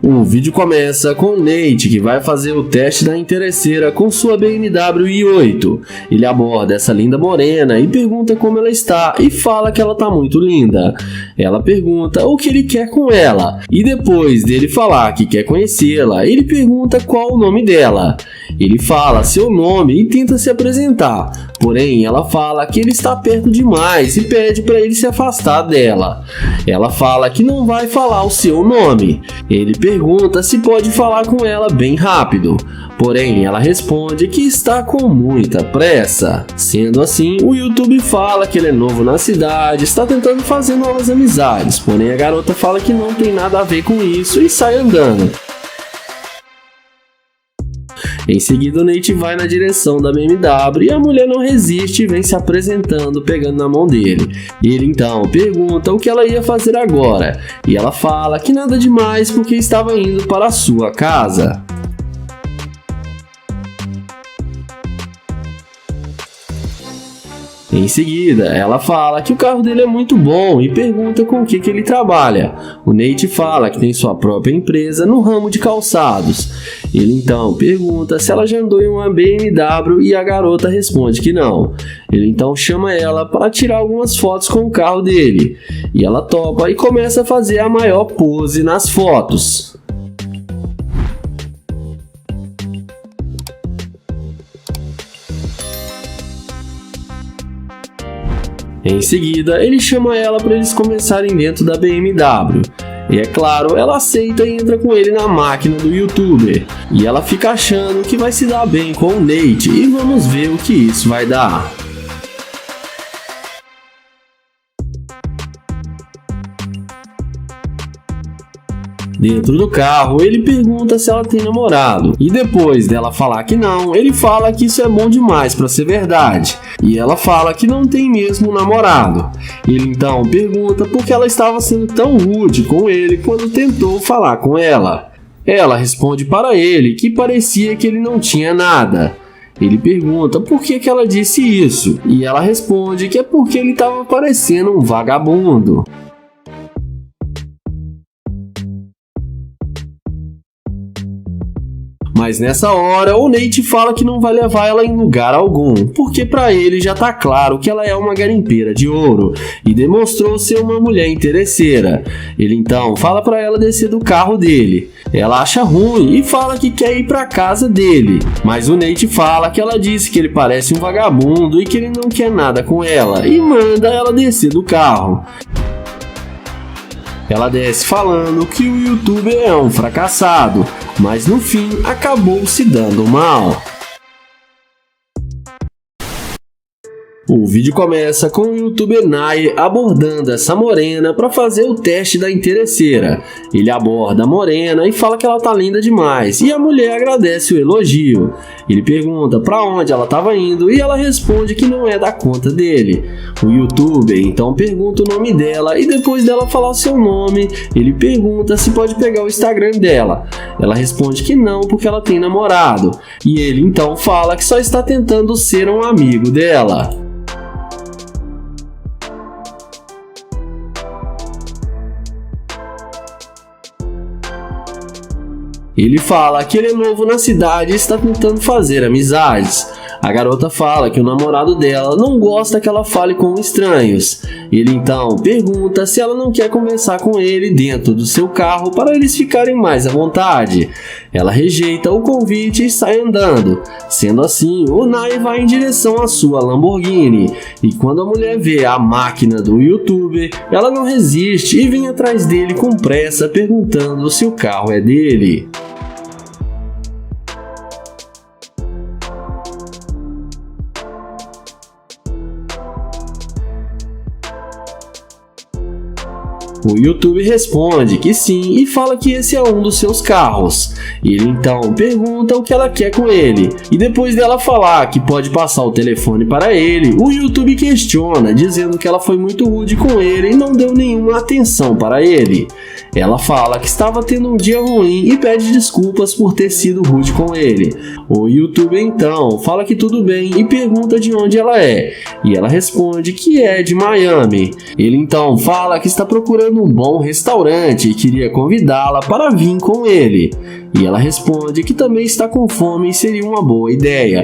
O vídeo começa com o Nate, que vai fazer o teste da interesseira com sua BMW i8. Ele aborda essa linda morena e pergunta como ela está e fala que ela tá muito linda. Ela pergunta o que ele quer com ela e depois dele falar que quer conhecê-la, ele pergunta qual o nome dela. Ele fala seu nome e tenta se apresentar, porém ela fala que ele está perto demais e pede para ele se afastar dela. Ela fala que não vai falar o seu nome. Ele pergunta se pode falar com ela bem rápido, porém ela responde que está com muita pressa. Sendo assim, o YouTube fala que ele é novo na cidade, está tentando fazer novas amizades, porém a garota fala que não tem nada a ver com isso e sai andando. Em seguida, o Nate vai na direção da BMW e a mulher não resiste e vem se apresentando, pegando na mão dele. Ele então pergunta o que ela ia fazer agora e ela fala que nada demais porque estava indo para a sua casa. Em seguida, ela fala que o carro dele é muito bom e pergunta com o que ele trabalha. O Nate fala que tem sua própria empresa no ramo de calçados. Ele então pergunta se ela já andou em uma BMW e a garota responde que não. Ele então chama ela para tirar algumas fotos com o carro dele. E ela topa e começa a fazer a maior pose nas fotos. Em seguida, ele chama ela para eles conversarem dentro da BMW. E é claro, ela aceita e entra com ele na máquina do YouTuber. E ela fica achando que vai se dar bem com o Nate e vamos ver o que isso vai dar. Dentro do carro, ele pergunta se ela tem namorado, e depois dela falar que não, ele fala que isso é bom demais para ser verdade, e ela fala que não tem mesmo namorado. Ele então pergunta por que ela estava sendo tão rude com ele quando tentou falar com ela. Ela responde para ele que parecia que ele não tinha nada. Ele pergunta por que ela disse isso, e ela responde que é porque ele estava parecendo um vagabundo. Mas nessa hora, o Nate fala que não vai levar ela em lugar algum, porque pra ele já tá claro que ela é uma garimpeira de ouro e demonstrou ser uma mulher interesseira. Ele então fala pra ela descer do carro dele. Ela acha ruim e fala que quer ir pra casa dele, mas o Nate fala que ela disse que ele parece um vagabundo e que ele não quer nada com ela e manda ela descer do carro. Ela desce falando que o YouTuber é um fracassado, mas no fim acabou se dando mal. O vídeo começa com o YouTuber Nai abordando essa morena para fazer o teste da interesseira. Ele aborda a morena e fala que ela tá linda demais e a mulher agradece o elogio. Ele pergunta para onde ela estava indo e ela responde que não é da conta dele. O YouTuber então pergunta o nome dela e depois dela falar seu nome, ele pergunta se pode pegar o Instagram dela. Ela responde que não porque ela tem namorado e ele então fala que só está tentando ser um amigo dela. Ele fala que ele é novo na cidade e está tentando fazer amizades. A garota fala que o namorado dela não gosta que ela fale com estranhos. Ele então pergunta se ela não quer conversar com ele dentro do seu carro para eles ficarem mais à vontade. Ela rejeita o convite e sai andando. Sendo assim, o Nai vai em direção à sua Lamborghini. E quando a mulher vê a máquina do YouTuber, ela não resiste e vem atrás dele com pressa perguntando se o carro é dele. O YouTube responde que sim e fala que esse é um dos seus carros. Ele então pergunta o que ela quer com ele. E depois dela falar que pode passar o telefone para ele, o YouTube questiona, dizendo que ela foi muito rude com ele e não deu nenhuma atenção para ele. Ela fala que estava tendo um dia ruim e pede desculpas por ter sido rude com ele. O YouTube então fala que tudo bem e pergunta de onde ela é. E ela responde que é de Miami. Ele então fala que está procurando num bom restaurante e queria convidá-la para vir com ele. E ela responde que também está com fome e seria uma boa ideia.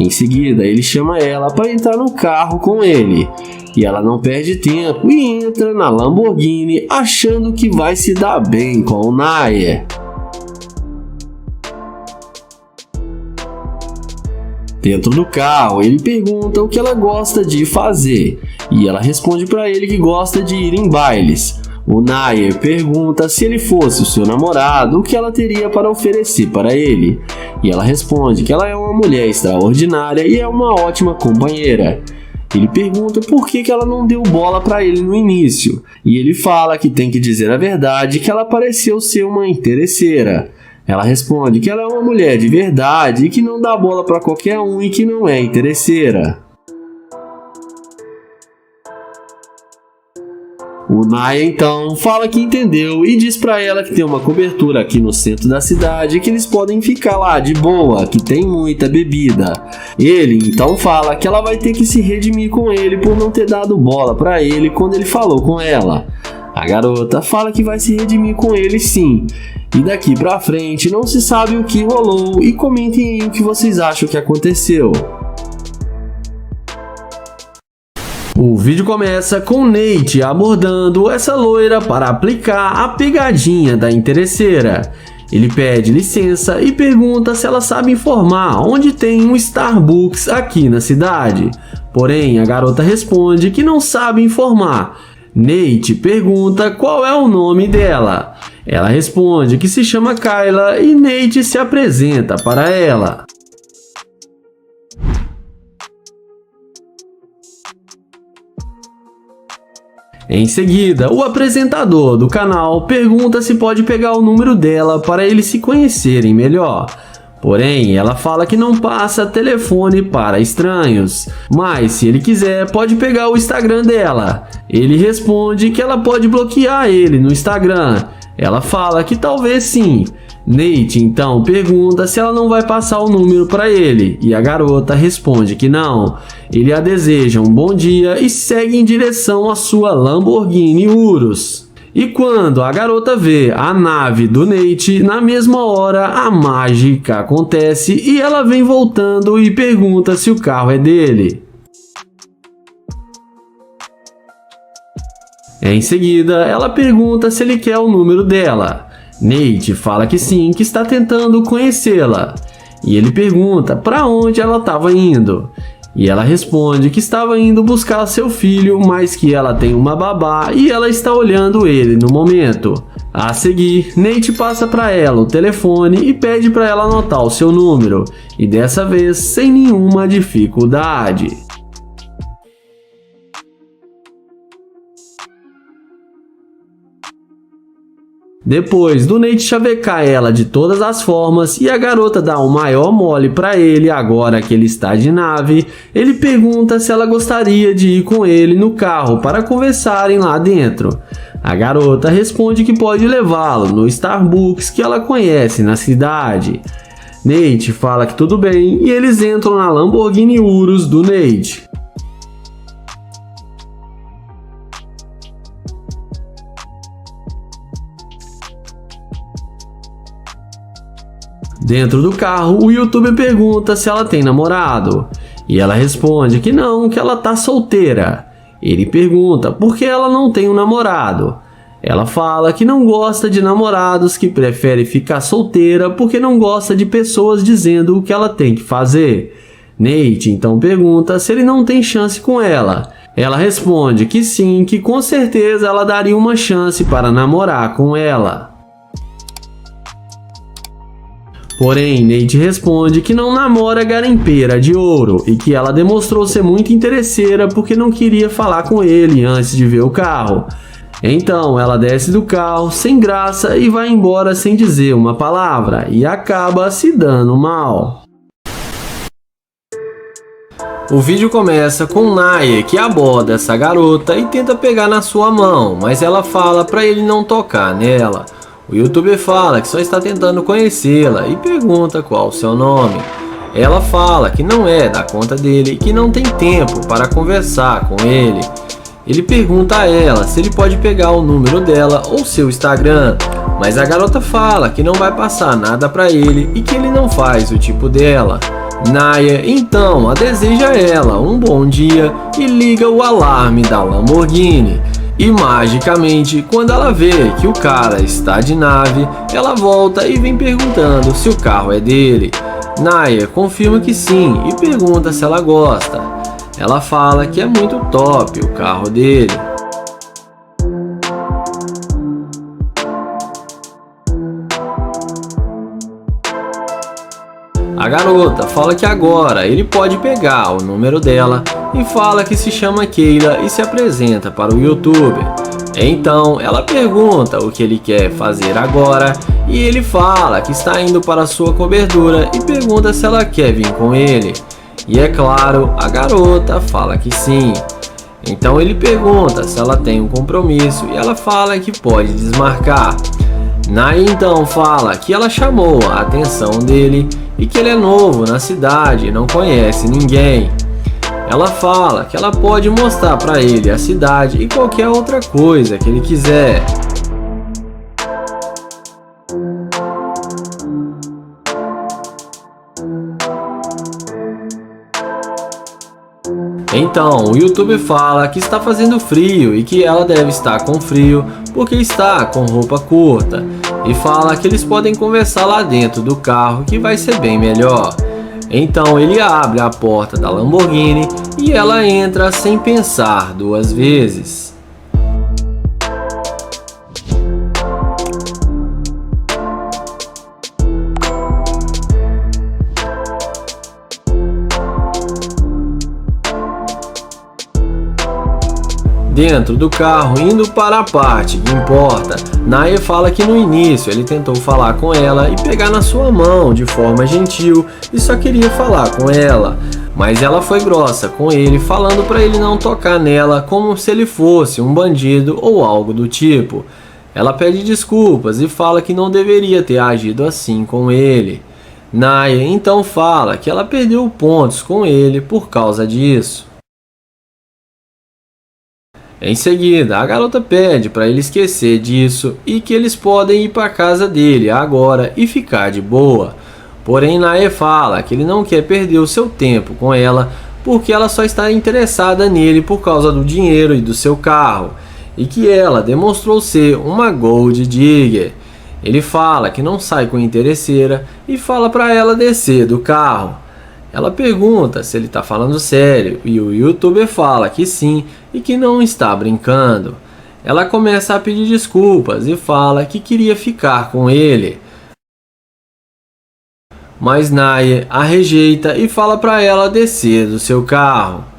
Em seguida, ele chama ela para entrar no carro com ele. E ela não perde tempo e entra na Lamborghini achando que vai se dar bem com o Nair. Dentro do carro, ele pergunta o que ela gosta de fazer, e ela responde para ele que gosta de ir em bailes. O Nair pergunta se ele fosse o seu namorado, o que ela teria para oferecer para ele, e ela responde que ela é uma mulher extraordinária e é uma ótima companheira. Ele pergunta por que ela não deu bola para ele no início, e ele fala que tem que dizer a verdade, que ela pareceu ser uma interesseira. Ela responde que ela é uma mulher de verdade e que não dá bola para qualquer um e que não é interesseira. O Nair então fala que entendeu e diz para ela que tem uma cobertura aqui no centro da cidade, que eles podem ficar lá de boa, que tem muita bebida. Ele então fala que ela vai ter que se redimir com ele por não ter dado bola para ele quando ele falou com ela. A garota fala que vai se redimir com ele sim. E daqui pra frente não se sabe o que rolou e comentem aí o que vocês acham que aconteceu. O vídeo começa com Nate abordando essa loira para aplicar a pegadinha da interesseira. Ele pede licença e pergunta se ela sabe informar onde tem um Starbucks aqui na cidade. Porém, a garota responde que não sabe informar. Nate pergunta qual é o nome dela. Ela responde que se chama Kyla e Nate se apresenta para ela. Em seguida, o apresentador do canal pergunta se pode pegar o número dela para eles se conhecerem melhor. Porém, ela fala que não passa telefone para estranhos, mas se ele quiser pode pegar o Instagram dela. Ele responde que ela pode bloquear ele no Instagram. Ela fala que talvez sim. Nate então pergunta se ela não vai passar o número para ele e a garota responde que não. Ele a deseja um bom dia e segue em direção à sua Lamborghini Urus. E quando a garota vê a nave do Nate, na mesma hora a mágica acontece e ela vem voltando e pergunta se o carro é dele. Em seguida, ela pergunta se ele quer o número dela. Nate fala que sim, que está tentando conhecê-la. E ele pergunta para onde ela estava indo. E ela responde que estava indo buscar seu filho, mas que ela tem uma babá e ela está olhando ele no momento. A seguir, Nate passa para ela o telefone e pede para ela anotar o seu número. E dessa vez, sem nenhuma dificuldade. Depois do Nate chavecar ela de todas as formas e a garota dá um maior mole para ele agora que ele está de nave, ele pergunta se ela gostaria de ir com ele no carro para conversarem lá dentro. A garota responde que pode levá-lo no Starbucks que ela conhece na cidade. Nate fala que tudo bem e eles entram na Lamborghini Urus do Nate. Dentro do carro, o youtuber pergunta se ela tem namorado. E ela responde que não, que ela tá solteira. Ele pergunta por que ela não tem um namorado. Ela fala que não gosta de namorados, que prefere ficar solteira porque não gosta de pessoas dizendo o que ela tem que fazer. Nate então pergunta se ele não tem chance com ela. Ela responde que sim, que com certeza ela daria uma chance para namorar com ela. Porém, Nate responde que não namora garimpeira de ouro e que ela demonstrou ser muito interesseira porque não queria falar com ele antes de ver o carro. Então ela desce do carro sem graça e vai embora sem dizer uma palavra e acaba se dando mal. O vídeo começa com Nair que aborda essa garota e tenta pegar na sua mão, mas ela fala para ele não tocar nela. O youtuber fala que só está tentando conhecê-la e pergunta qual o seu nome. Ela fala que não é da conta dele e que não tem tempo para conversar com ele. Ele pergunta a ela se ele pode pegar o número dela ou seu Instagram, mas a garota fala que não vai passar nada pra ele e que ele não faz o tipo dela. Naya então a deseja a ela um bom dia e liga o alarme da Lamborghini. E magicamente, quando ela vê que o cara está de nave, ela volta e vem perguntando se o carro é dele. Naya confirma que sim e pergunta se ela gosta. Ela fala que é muito top o carro dele. A garota fala que agora ele pode pegar o número dela e fala que se chama Keila e se apresenta para o youtuber. Então ela pergunta o que ele quer fazer agora e ele fala que está indo para sua cobertura e pergunta se ela quer vir com ele. E é claro, a garota fala que sim. Então ele pergunta se ela tem um compromisso e ela fala que pode desmarcar. Naya então fala que ela chamou a atenção dele e que ele é novo na cidade e não conhece ninguém. Ela fala que ela pode mostrar para ele a cidade e qualquer outra coisa que ele quiser. Então o youtuber fala que está fazendo frio e que ela deve estar com frio porque está com roupa curta, e fala que eles podem conversar lá dentro do carro que vai ser bem melhor. Então ele abre a porta da Lamborghini e ela entra sem pensar duas vezes. Dentro do carro, indo para a parte que importa, Naya fala que no início ele tentou falar com ela e pegar na sua mão de forma gentil e só queria falar com ela, mas ela foi grossa com ele, falando para ele não tocar nela como se ele fosse um bandido ou algo do tipo. Ela pede desculpas e fala que não deveria ter agido assim com ele. Naya então fala que ela perdeu pontos com ele por causa disso. Em seguida, a garota pede para ele esquecer disso e que eles podem ir para casa dele agora e ficar de boa. Porém, Naya fala que ele não quer perder o seu tempo com ela porque ela só está interessada nele por causa do dinheiro e do seu carro, e que ela demonstrou ser uma gold digger. Ele fala que não sai com interesseira e fala para ela descer do carro. Ela pergunta se ele está falando sério e o youtuber fala que sim e que não está brincando. Ela começa a pedir desculpas e fala que queria ficar com ele. Mas Naya a rejeita e fala para ela descer do seu carro.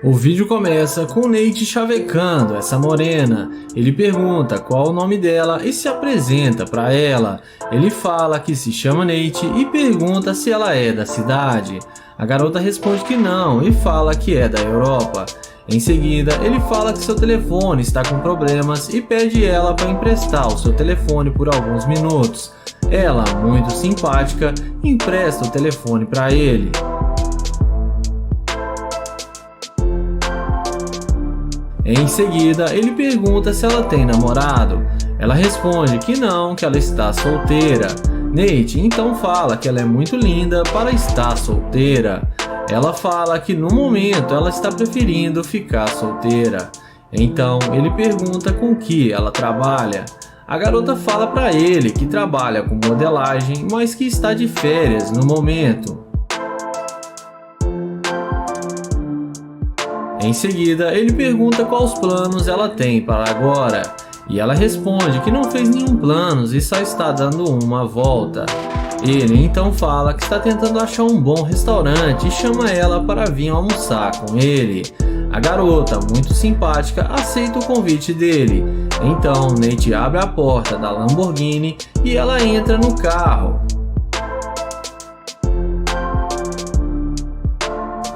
O vídeo começa com Nate chavecando essa morena. Ele pergunta qual o nome dela e se apresenta para ela. Ele fala que se chama Nate e pergunta se ela é da cidade. A garota responde que não e fala que é da Europa. Em seguida, ele fala que seu telefone está com problemas e pede ela para emprestar o seu telefone por alguns minutos. Ela, muito simpática, empresta o telefone para ele. Em seguida, ele pergunta se ela tem namorado. Ela responde que não, que ela está solteira. Nate então fala que ela é muito linda para estar solteira. Ela fala que no momento ela está preferindo ficar solteira. Então ele pergunta com que ela trabalha. A garota fala para ele que trabalha com modelagem, mas que está de férias no momento. Em seguida, ele pergunta quais planos ela tem para agora, e ela responde que não fez nenhum planos e só está dando uma volta. Ele então fala que está tentando achar um bom restaurante e chama ela para vir almoçar com ele. A garota, muito simpática, aceita o convite dele. Então Nate abre a porta da Lamborghini e ela entra no carro.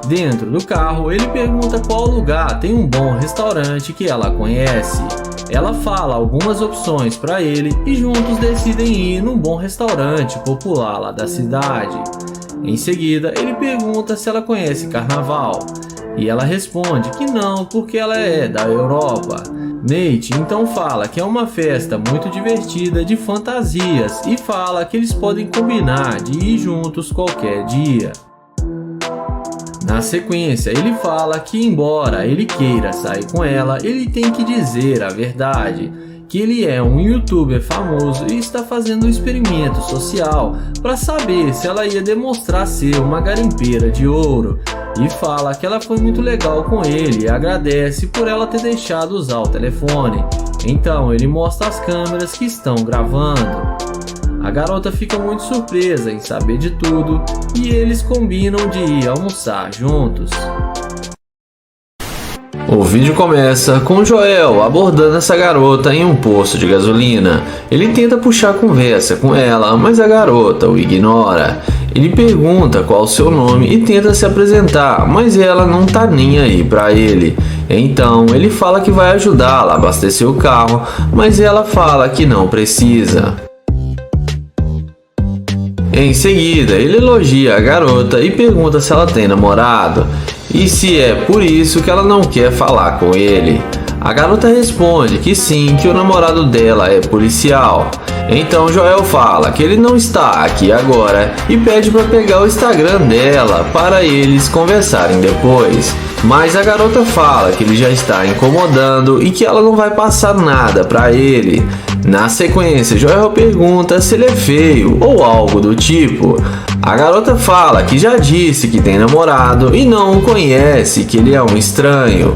Dentro do carro, ele pergunta qual lugar tem um bom restaurante que ela conhece. Ela fala algumas opções para ele e juntos decidem ir num bom restaurante popular lá da cidade. Em seguida, ele pergunta se ela conhece carnaval e ela responde que não, porque ela é da Europa. Nate então fala que é uma festa muito divertida de fantasias e fala que eles podem combinar de ir juntos qualquer dia. Na sequência, ele fala que embora ele queira sair com ela, ele tem que dizer a verdade, que ele é um youtuber famoso e está fazendo um experimento social para saber se ela ia demonstrar ser uma garimpeira de ouro, e fala que ela foi muito legal com ele e agradece por ela ter deixado usar o telefone. Então ele mostra as câmeras que estão gravando. A garota fica muito surpresa em saber de tudo e eles combinam de ir almoçar juntos. O vídeo começa com Joel abordando essa garota em um posto de gasolina. Ele tenta puxar conversa com ela, mas a garota o ignora. Ele pergunta qual o seu nome e tenta se apresentar, mas ela não tá nem aí pra ele. Então ele fala que vai ajudá-la a abastecer o carro, mas ela fala que não precisa. Em seguida, ele elogia a garota e pergunta se ela tem namorado e se é por isso que ela não quer falar com ele. A garota responde que sim, que o namorado dela é policial. Então Joel fala que ele não está aqui agora e pede para pegar o Instagram dela para eles conversarem depois. Mas a garota fala que ele já está incomodando e que ela não vai passar nada para ele. Na sequência, Joel pergunta se ele é feio ou algo do tipo. A garota fala que já disse que tem namorado e não o conhece, que ele é um estranho.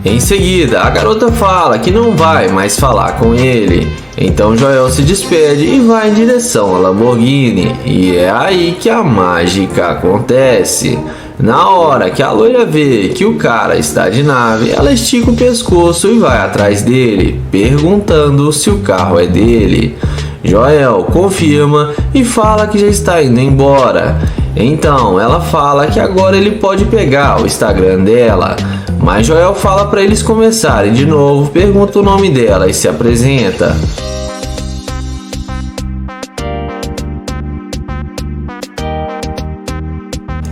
Em seguida, a garota fala que não vai mais falar com ele. Então Joel se despede e vai em direção à Lamborghini. E é aí que a mágica acontece. Na hora que a loira vê que o cara está de nave, ela estica o pescoço e vai atrás dele, perguntando se o carro é dele. Joel confirma e fala que já está indo embora. Então ela fala que agora ele pode pegar o Instagram dela. Mas Joel fala para eles conversarem de novo, pergunta o nome dela e se apresenta.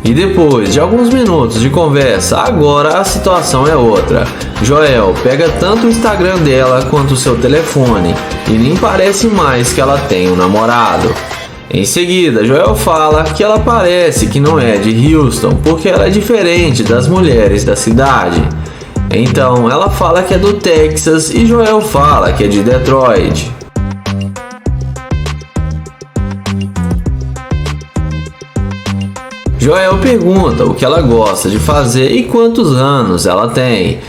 E depois de alguns minutos de conversa, agora a situação é outra. Joel pega tanto o Instagram dela quanto o seu telefone e nem parece mais que ela tem um namorado. Em seguida, Joel fala que ela parece que não é de Houston porque ela é diferente das mulheres da cidade. Então ela fala que é do Texas e Joel fala que é de Detroit. Joel pergunta o que ela gosta de fazer e quantos anos ela tem.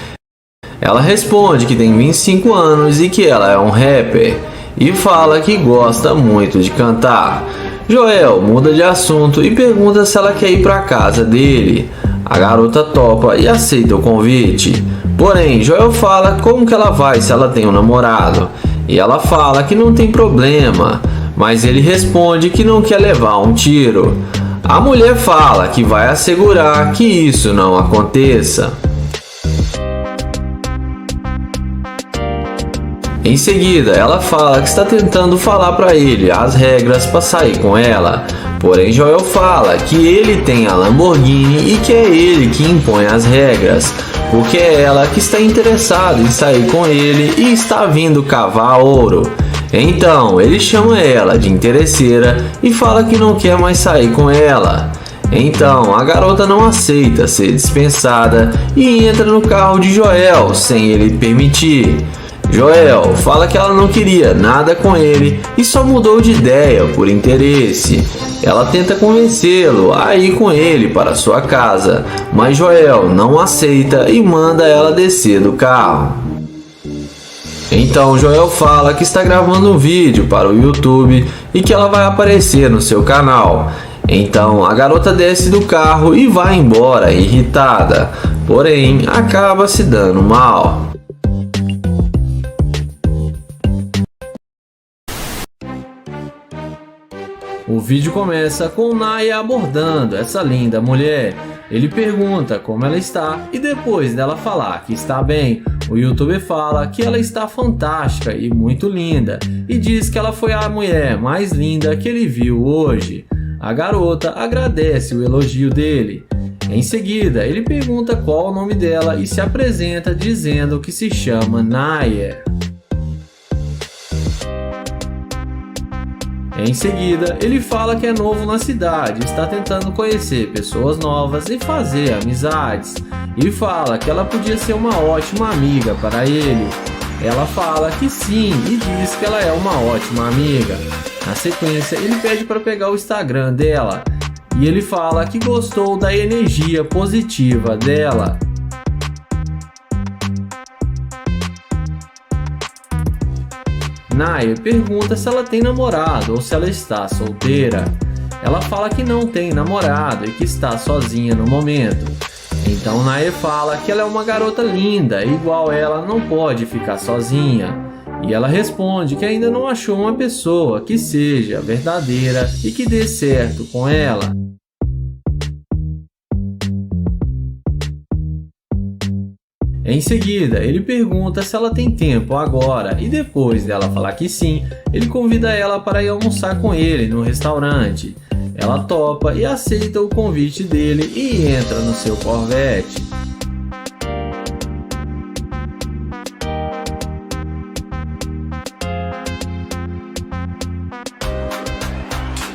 Ela responde que tem 25 anos e que ela é um rapper e fala que gosta muito de cantar. Joel muda de assunto e pergunta se ela quer ir para casa dele. A garota topa e aceita o convite. Porém, Joel fala como que ela vai se ela tem um namorado. E ela fala que não tem problema, mas ele responde que não quer levar um tiro. A mulher fala que vai assegurar que isso não aconteça. Em seguida, ela fala que está tentando falar para ele as regras para sair com ela. Porém, Joel fala que ele tem a Lamborghini e que é ele que impõe as regras, porque é ela que está interessada em sair com ele e está vindo cavar ouro. Então, ele chama ela de interesseira e fala que não quer mais sair com ela. Então, a garota não aceita ser dispensada e entra no carro de Joel sem ele permitir. Joel fala que ela não queria nada com ele e só mudou de ideia por interesse. Ela tenta convencê-lo a ir com ele para sua casa, mas Joel não aceita e manda ela descer do carro. Então Joel fala que está gravando um vídeo para o YouTube e que ela vai aparecer no seu canal. Então a garota desce do carro e vai embora irritada, porém acaba se dando mal. O vídeo começa com Naya abordando essa linda mulher. Ele pergunta como ela está e depois dela falar que está bem, O youtuber fala que ela está fantástica e muito linda e diz que ela foi a mulher mais linda que ele viu hoje. A garota agradece o elogio dele. Em seguida, ele pergunta qual é o nome dela e se apresenta dizendo que se chama Naya. Em seguida, ele fala que é novo na cidade, está tentando conhecer pessoas novas e fazer amizades. E fala que ela podia ser uma ótima amiga para ele. Ela fala que sim e diz que ela é uma ótima amiga. Na sequência, ele pede para pegar o Instagram dela. E ele fala que gostou da energia positiva dela. Naya pergunta se ela tem namorado ou se ela está solteira. Ela fala que não tem namorado e que está sozinha no momento. Então Naya fala que ela é uma garota linda, igual ela não pode ficar sozinha. E ela responde que ainda não achou uma pessoa que seja verdadeira e que dê certo com ela. Em seguida, ele pergunta se ela tem tempo agora e depois dela falar que sim, ele convida ela para ir almoçar com ele no restaurante. Ela topa e aceita o convite dele e entra no seu Corvette.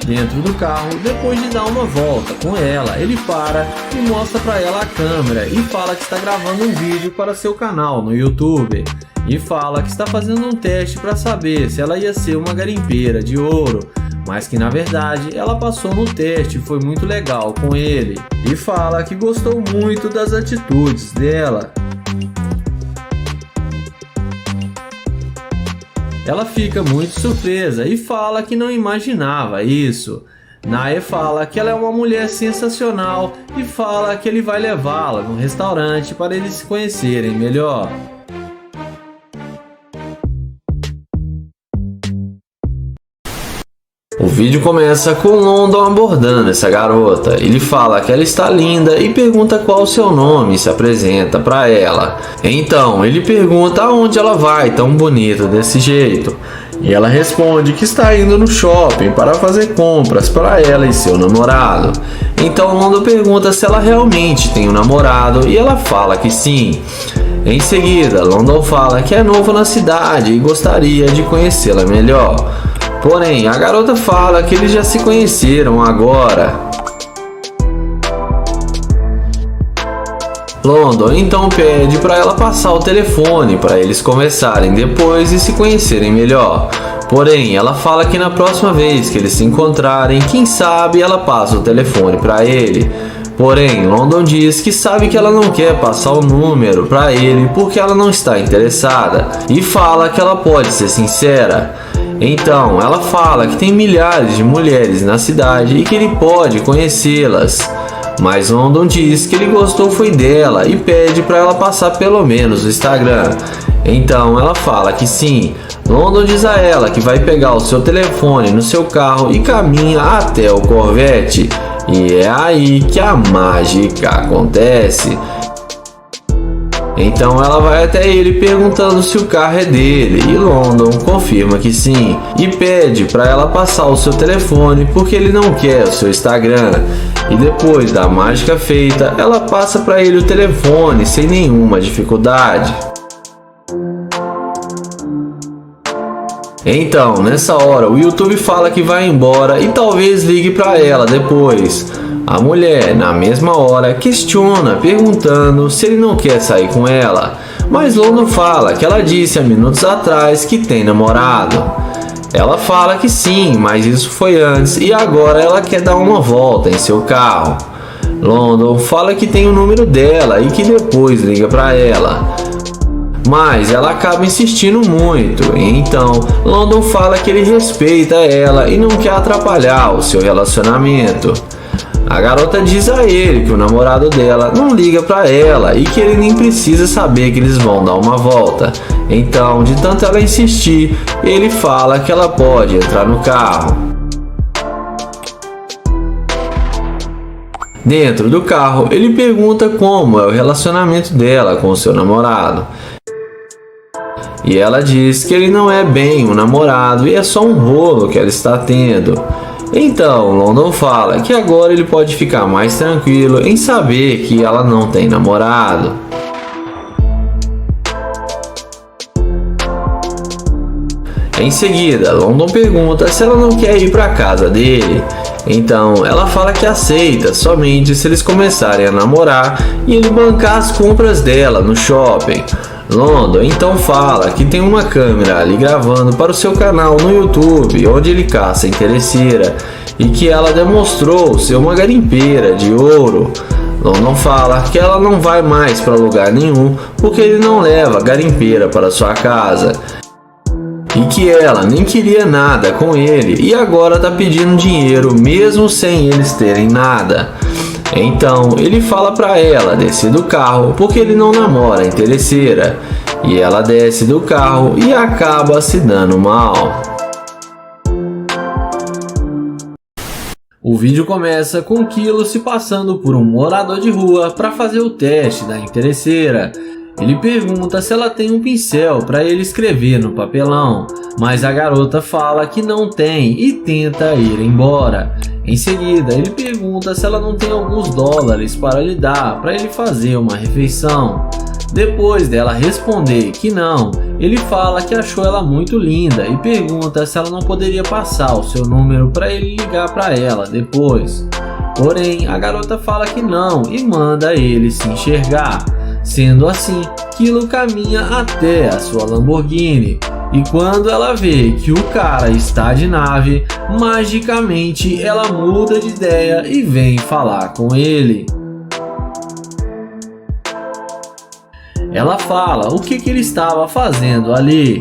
Dentro do carro, depois de dar uma volta com ela, ele para e mostra para ela a câmera e fala que está gravando um vídeo para seu canal no YouTube. E fala que está fazendo um teste para saber se ela ia ser uma garimpeira de ouro, mas que na verdade ela passou no teste e foi muito legal com ele. E fala que gostou muito das atitudes dela. Ela fica muito surpresa e fala que não imaginava isso. Naya fala que ela é uma mulher sensacional e fala que ele vai levá-la num restaurante para eles se conhecerem melhor. O vídeo começa com London abordando essa garota. Ele fala que ela está linda e pergunta qual o seu nome e se apresenta para ela. Então ele pergunta aonde ela vai tão bonita desse jeito. E ela responde que está indo no shopping para fazer compras para ela e seu namorado. Então London pergunta se ela realmente tem um namorado e ela fala que sim. Em seguida, London fala que é novo na cidade e gostaria de conhecê-la melhor. Porém, a garota fala que eles já se conheceram agora. London então pede para ela passar o telefone para eles conversarem depois e se conhecerem melhor. Porém, ela fala que na próxima vez que eles se encontrarem, quem sabe ela passa o telefone para ele. Porém, London diz que sabe que ela não quer passar o número para ele porque ela não está interessada e fala que ela pode ser sincera. Então, ela fala que tem milhares de mulheres na cidade e que ele pode conhecê-las. Mas London diz que ele gostou foi dela e pede para ela passar pelo menos o Instagram. Então, ela fala que sim. London diz a ela que vai pegar o seu telefone no seu carro e caminha até o Corvette. E é aí que a mágica acontece. Então ela vai até ele perguntando se o carro é dele e London confirma que sim e pede para ela passar o seu telefone porque ele não quer o seu Instagram. E depois da mágica feita, ela passa para ele o telefone sem nenhuma dificuldade. Então, nessa hora, o YouTube fala que vai embora e talvez ligue para ela depois. A mulher, na mesma hora, questiona, perguntando se ele não quer sair com ela. Mas London fala que ela disse há minutos atrás que tem namorado. Ela fala que sim, mas isso foi antes e agora ela quer dar uma volta em seu carro. London fala que tem o número dela e que depois liga para ela. Mas ela acaba insistindo muito, então London fala que ele respeita ela e não quer atrapalhar o seu relacionamento. A garota diz a ele que o namorado dela não liga pra ela e que ele nem precisa saber que eles vão dar uma volta. Então, de tanto ela insistir, ele fala que ela pode entrar no carro. Dentro do carro, ele pergunta como é o relacionamento dela com o seu namorado. E ela diz que ele não é bem um namorado e é só um rolo que ela está tendo. Então London fala que agora ele pode ficar mais tranquilo em saber que ela não tem namorado. Em seguida, London pergunta se ela não quer ir para a casa dele. Então ela fala que aceita somente se eles começarem a namorar e ele bancar as compras dela no shopping. London então fala que tem uma câmera ali gravando para o seu canal no YouTube, onde ele caça interesseira, e que ela demonstrou ser uma garimpeira de ouro. London fala que ela não vai mais para lugar nenhum porque ele não leva garimpeira para sua casa. E que ela nem queria nada com ele e agora tá pedindo dinheiro mesmo sem eles terem nada. Então ele fala pra ela descer do carro porque ele não namora a interesseira. E ela desce do carro e acaba se dando mal. O vídeo começa com Kilo se passando por um morador de rua para fazer o teste da interesseira. Ele pergunta se ela tem um pincel para ele escrever no papelão, mas a garota fala que não tem e tenta ir embora. Em seguida, ele pergunta se ela não tem alguns dólares para lhe dar para ele fazer uma refeição. Depois dela responder que não, ele fala que achou ela muito linda e pergunta se ela não poderia passar o seu número para ele ligar para ela depois. Porém, a garota fala que não e manda ele se enxergar. Sendo assim, Kilo caminha até a sua Lamborghini e quando ela vê que o cara está de nave, magicamente ela muda de ideia e vem falar com ele. Ela fala o que ele estava fazendo ali.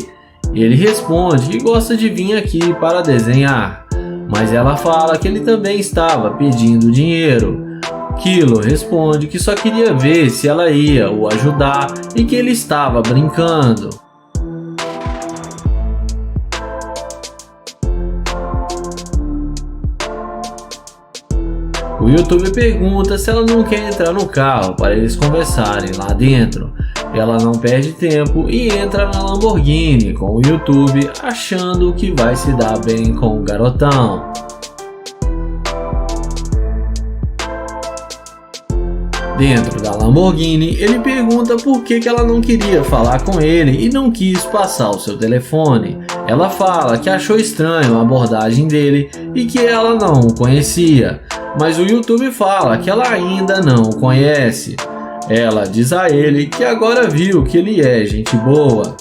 Ele responde que gosta de vir aqui para desenhar, mas ela fala que ele também estava pedindo dinheiro. Kilo responde que só queria ver se ela ia o ajudar e que ele estava brincando. O YouTube pergunta se ela não quer entrar no carro para eles conversarem lá dentro. Ela não perde tempo e entra na Lamborghini com o YouTube, achando que vai se dar bem com o garotão. Dentro da Lamborghini, ele pergunta por que ela não queria falar com ele e não quis passar o seu telefone. Ela fala que achou estranho a abordagem dele e que ela não o conhecia, mas o YouTube fala que ela ainda não o conhece. Ela diz a ele que agora viu que ele é gente boa.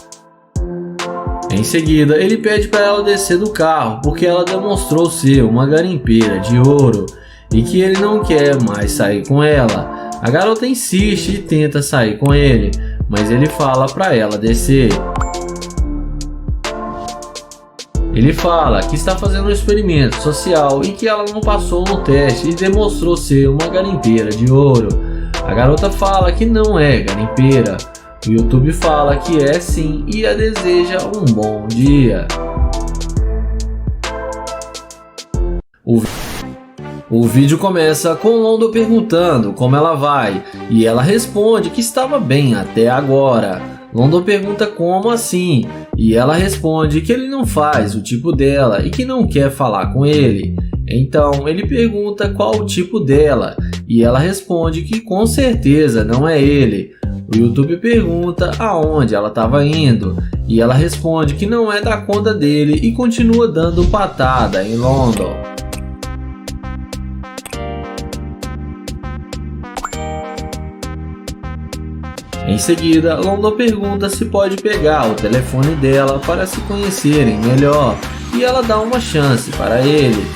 Em seguida, ele pede para ela descer do carro porque ela demonstrou ser uma garimpeira de ouro e que ele não quer mais sair com ela. A garota insiste e tenta sair com ele, mas ele fala para ela descer. Ele fala que está fazendo um experimento social e que ela não passou no teste e demonstrou ser uma garimpeira de ouro. A garota fala que não é garimpeira. O YouTube fala que é sim e a deseja um bom dia. O vídeo começa com London perguntando como ela vai e ela responde que estava bem até agora. London pergunta como assim e ela responde que ele não faz o tipo dela e que não quer falar com ele. Então ele pergunta qual o tipo dela e ela responde que com certeza não é ele. O YouTube pergunta aonde ela estava indo e ela responde que não é da conta dele e continua dando patada em London. Em seguida, London pergunta se pode pegar o telefone dela para se conhecerem melhor e ela dá uma chance para ele.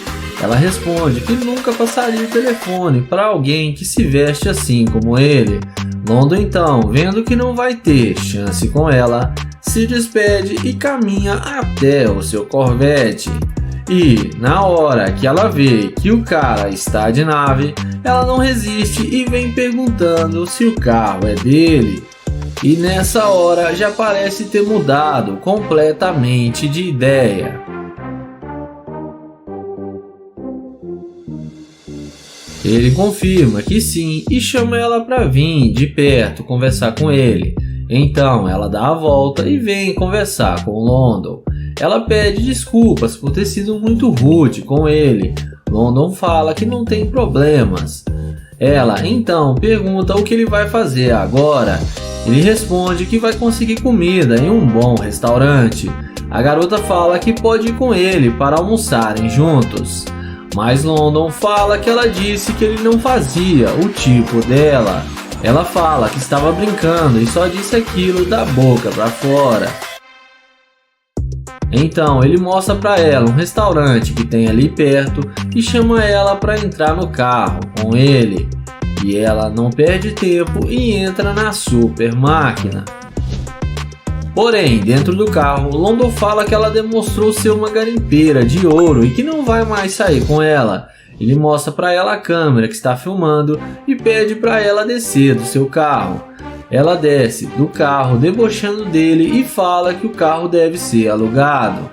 Ela responde que nunca passaria o telefone para alguém que se veste assim como ele. London então, vendo que não vai ter chance com ela, se despede e caminha até o seu Corvette. E, na hora que ela vê que o cara está de nave, ela não resiste e vem perguntando se o carro é dele. E nessa hora já parece ter mudado completamente de ideia. Ele confirma que sim e chama ela para vir de perto conversar com ele. Então ela dá a volta e vem conversar com London. Ela pede desculpas por ter sido muito rude com ele. London fala que não tem problemas. Ela então pergunta o que ele vai fazer agora. Ele responde que vai conseguir comida em um bom restaurante. A garota fala que pode ir com ele para almoçarem juntos. Mas London fala que ela disse que ele não fazia o tipo dela. Ela fala que estava brincando e só disse aquilo da boca para fora. Então ele mostra para ela um restaurante que tem ali perto e chama ela para entrar no carro com ele. E ela não perde tempo e entra na super máquina. Porém, dentro do carro, London fala que ela demonstrou ser uma garimpeira de ouro e que não vai mais sair com ela. Ele mostra para ela a câmera que está filmando e pede para ela descer do seu carro. Ela desce do carro debochando dele e fala que o carro deve ser alugado.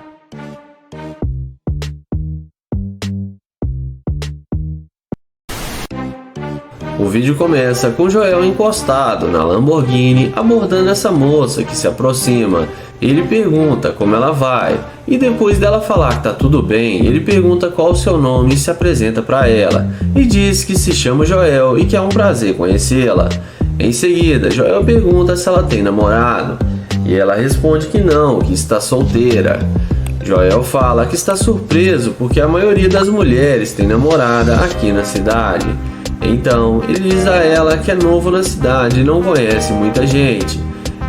O vídeo começa com Joel encostado na Lamborghini abordando essa moça que se aproxima. Ele pergunta como ela vai e depois dela falar que tá tudo bem, ele pergunta qual o seu nome e se apresenta para ela e diz que se chama Joel e que é um prazer conhecê-la. Em seguida, Joel pergunta se ela tem namorado e ela responde que não, que está solteira. Joel fala que está surpreso porque a maioria das mulheres tem namorada aqui na cidade. Então, ele diz a ela que é novo na cidade e não conhece muita gente.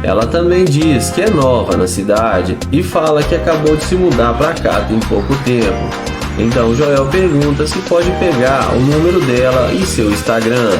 Ela também diz que é nova na cidade e fala que acabou de se mudar para cá tem pouco tempo. Então, Joel pergunta se pode pegar o número dela e seu Instagram.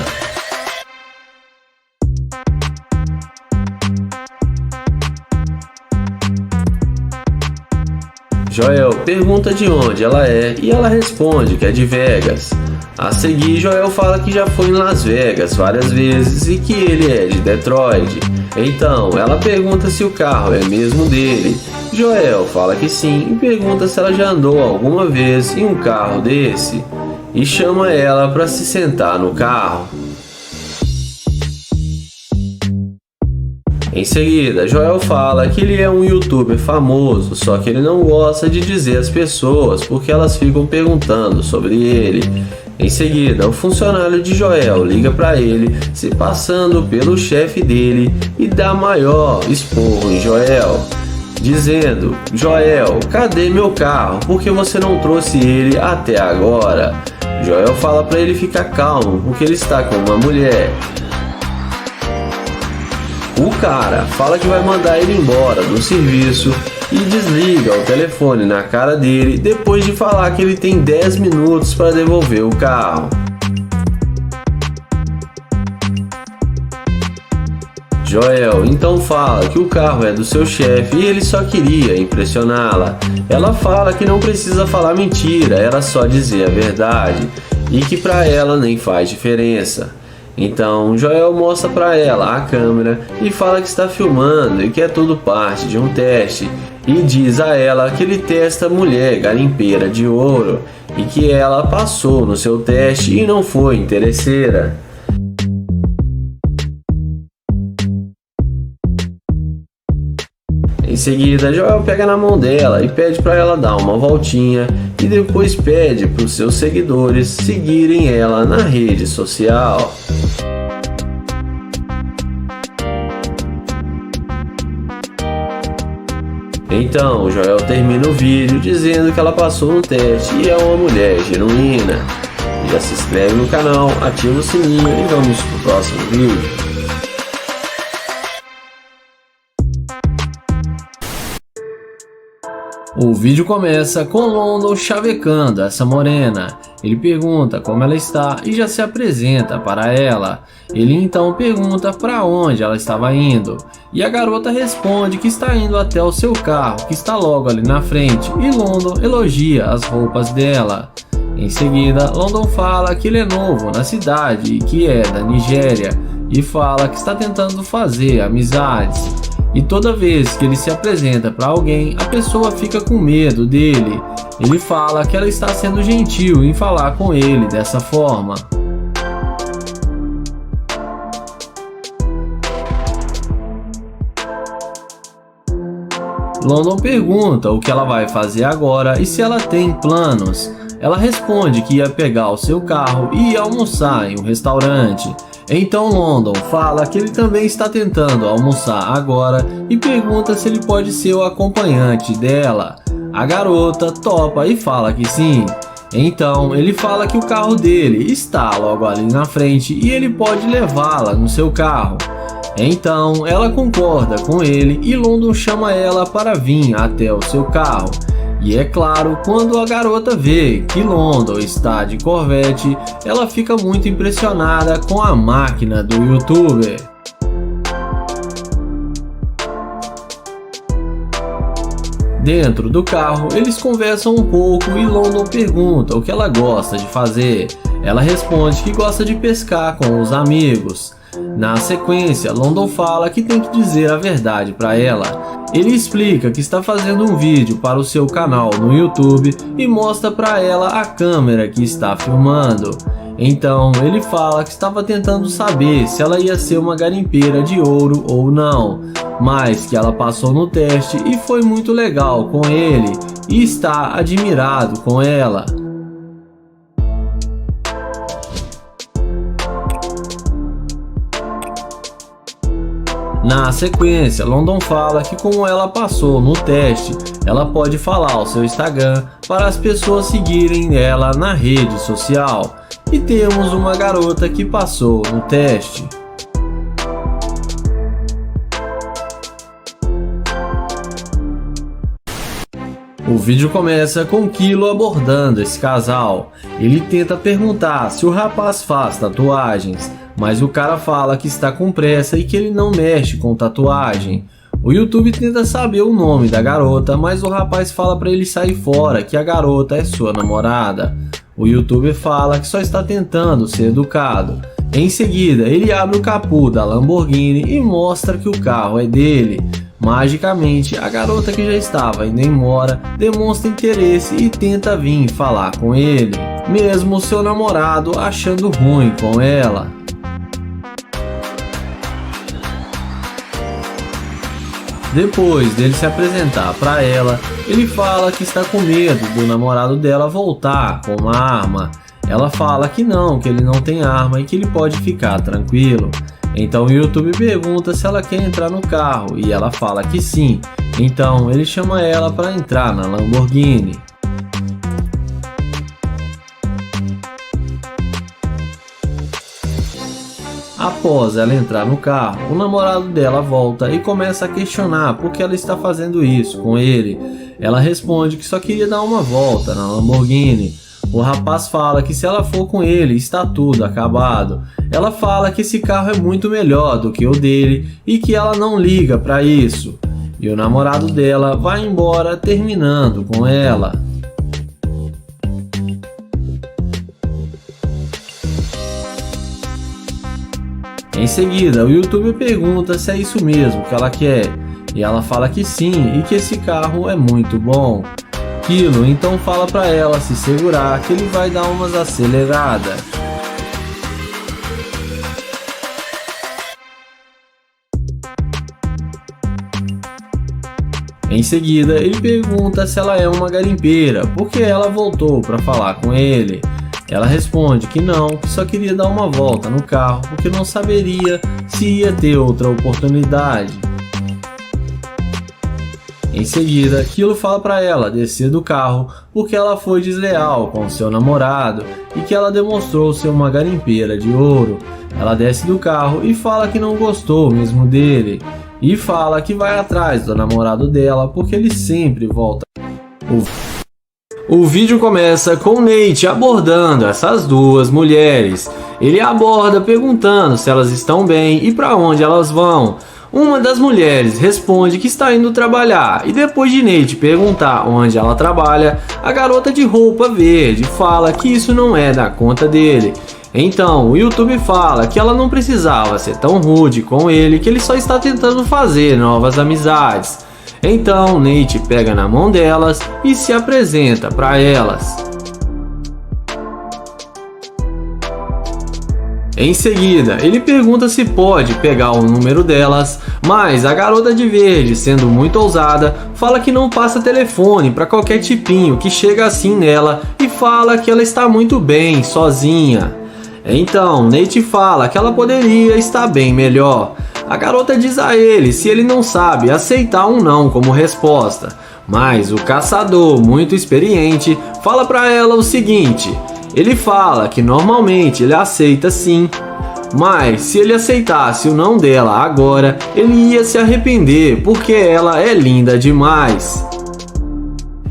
Joel pergunta de onde ela é e ela responde que é de Vegas. A seguir, Joel fala que já foi em Las Vegas várias vezes e que ele é de Detroit. Então, ela pergunta se o carro é mesmo dele. Joel fala que sim e pergunta se ela já andou alguma vez em um carro desse e chama ela para se sentar no carro. Em seguida, Joel fala que ele é um youtuber famoso, só que ele não gosta de dizer às pessoas porque elas ficam perguntando sobre ele. Em seguida, o funcionário de Joel liga para ele, se passando pelo chefe dele e dá maior esporro em Joel, dizendo: Joel, cadê meu carro? Por que você não trouxe ele até agora? Joel fala para ele ficar calmo porque ele está com uma mulher. O cara fala que vai mandar ele embora do serviço e desliga o telefone na cara dele depois de falar que ele tem 10 minutos para devolver o carro. Joel então fala que o carro é do seu chefe e ele só queria impressioná-la. Ela fala que não precisa falar mentira, era só dizer a verdade e que para ela nem faz diferença. Então Joel mostra para ela a câmera e fala que está filmando e que é tudo parte de um teste e diz a ela que ele testa mulher garimpeira de ouro e que ela passou no seu teste e não foi interesseira. Em seguida, Joel pega na mão dela e pede para ela dar uma voltinha e depois pede para os seus seguidores seguirem ela na rede social. Então, Joel termina o vídeo dizendo que ela passou no teste e é uma mulher genuína. Já se inscreve no canal, ativa o sininho e vamos pro próximo vídeo. O vídeo começa com London chavecando essa morena. Ele pergunta como ela está e já se apresenta para ela. Ele então pergunta para onde ela estava indo. E a garota responde que está indo até o seu carro, que está logo ali na frente. E London elogia as roupas dela. Em seguida, London fala que ele é novo na cidade e que é da Nigéria. E fala que está tentando fazer amizades. E toda vez que ele se apresenta para alguém, a pessoa fica com medo dele. Ele fala que ela está sendo gentil em falar com ele dessa forma. London pergunta o que ela vai fazer agora e se ela tem planos. Ela responde que ia pegar o seu carro e ia almoçar em um restaurante. Então London fala que ele também está tentando almoçar agora e pergunta se ele pode ser o acompanhante dela. A garota topa e fala que sim. Então ele fala que o carro dele está logo ali na frente e ele pode levá-la no seu carro. Então ela concorda com ele e London chama ela para vir até o seu carro. E é claro, quando a garota vê que London está de Corvette, ela fica muito impressionada com a máquina do youtuber. Dentro do carro, eles conversam um pouco e London pergunta o que ela gosta de fazer. Ela responde que gosta de pescar com os amigos. Na sequência, London fala que tem que dizer a verdade para ela. Ele explica que está fazendo um vídeo para o seu canal no YouTube e mostra para ela a câmera que está filmando. Então ele fala que estava tentando saber se ela ia ser uma garimpeira de ouro ou não, mas que ela passou no teste e foi muito legal com ele e está admirado com ela. Na sequência, London fala que como ela passou no teste, ela pode falar o seu Instagram para as pessoas seguirem ela na rede social. E temos uma garota que passou no teste. O vídeo começa com Kilo abordando esse casal. Ele tenta perguntar se o rapaz faz tatuagens, mas o cara fala que está com pressa e que ele não mexe com tatuagem. O YouTube tenta saber o nome da garota, mas o rapaz fala para ele sair fora, que a garota é sua namorada. O YouTuber fala que só está tentando ser educado. Em seguida, ele abre o capô da Lamborghini e mostra que o carro é dele. Magicamente, a garota que já estava indo embora demonstra interesse e tenta vir falar com ele, mesmo seu namorado achando ruim com ela. Depois dele se apresentar para ela, ele fala que está com medo do namorado dela voltar com uma arma. Ela fala que ele não tem arma e que ele pode ficar tranquilo. Então o YouTube pergunta se ela quer entrar no carro e ela fala que sim. Então ele chama ela para entrar na Lamborghini. Após ela entrar no carro, o namorado dela volta e começa a questionar por que ela está fazendo isso com ele. Ela responde que só queria dar uma volta na Lamborghini. O rapaz fala que se ela for com ele está tudo acabado. Ela fala que esse carro é muito melhor do que o dele e que ela não liga para isso. E o namorado dela vai embora terminando com ela. Em seguida, o YouTuber pergunta se é isso mesmo que ela quer, e ela fala que sim e que esse carro é muito bom. Kilo então fala para ela se segurar que ele vai dar umas aceleradas. Em seguida, ele pergunta se ela é uma garimpeira, porque ela voltou para falar com ele. Ela responde que não, que só queria dar uma volta no carro porque não saberia se ia ter outra oportunidade. Em seguida, Kilo fala para ela descer do carro porque ela foi desleal com seu namorado e que ela demonstrou ser uma garimpeira de ouro. Ela desce do carro e fala que não gostou mesmo dele e fala que vai atrás do namorado dela porque ele sempre volta. O vídeo começa com Nate abordando essas duas mulheres. Ele aborda perguntando se elas estão bem e para onde elas vão. Uma das mulheres responde que está indo trabalhar e depois de Nate perguntar onde ela trabalha, a garota de roupa verde fala que isso não é da conta dele. Então o YouTube fala que ela não precisava ser tão rude com ele, que ele só está tentando fazer novas amizades. Então Nate pega na mão delas e se apresenta para elas. Em seguida, ele pergunta se pode pegar o número delas, mas a garota de verde, sendo muito ousada, fala que não passa telefone para qualquer tipinho que chega assim nela e fala que ela está muito bem sozinha. Então, Nate fala que ela poderia estar bem melhor. A garota diz a ele se ele não sabe aceitar um não como resposta, mas o caçador, muito experiente, fala para ela o seguinte: ele fala que normalmente ele aceita sim, mas se ele aceitasse o não dela agora, ele ia se arrepender porque ela é linda demais.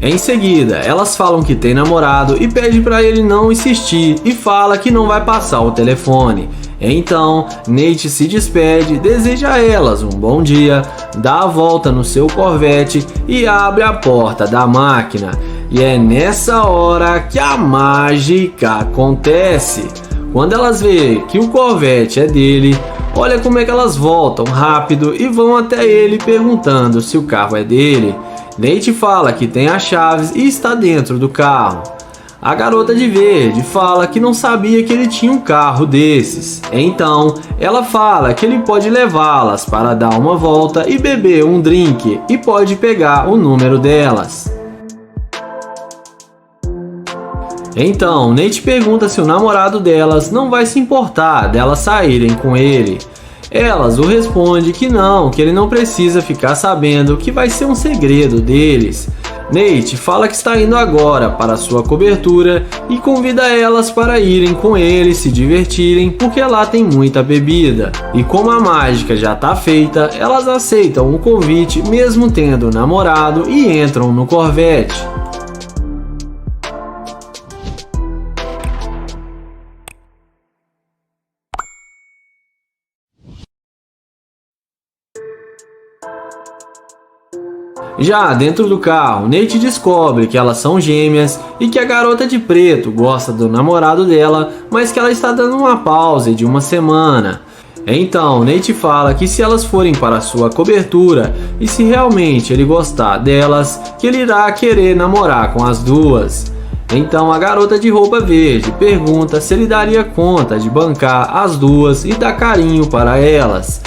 Em seguida, elas falam que tem namorado e pede para ele não insistir e fala que não vai passar o telefone. Então, Nate se despede, deseja a elas um bom dia, dá a volta no seu Corvette e abre a porta da máquina. E é nessa hora que a mágica acontece. Quando elas veem que o Corvette é dele, olha como é que elas voltam rápido e vão até ele perguntando se o carro é dele. Nate fala que tem as chaves e está dentro do carro. A garota de verde fala que não sabia que ele tinha um carro desses. Então, ela fala que ele pode levá-las para dar uma volta e beber um drink e pode pegar o número delas. Então, Nate pergunta se o namorado delas não vai se importar delas saírem com ele. Elas o respondem que ele não precisa ficar sabendo, que vai ser um segredo deles. Nate fala que está indo agora para sua cobertura e convida elas para irem com ele se divertirem porque lá tem muita bebida. E como a mágica já está feita, elas aceitam o convite mesmo tendo namorado e entram no Corvette. Já dentro do carro, Nate descobre que elas são gêmeas e que a garota de preto gosta do namorado dela, mas que ela está dando uma pausa de uma semana. Então, Nate fala que se elas forem para sua cobertura e se realmente ele gostar delas, que ele irá querer namorar com as duas. Então a garota de roupa verde pergunta se ele daria conta de bancar as duas e dar carinho para elas.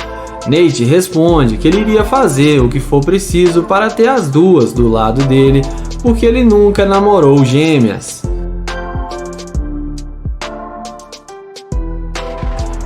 Nate responde que ele iria fazer o que for preciso para ter as duas do lado dele, porque ele nunca namorou gêmeas.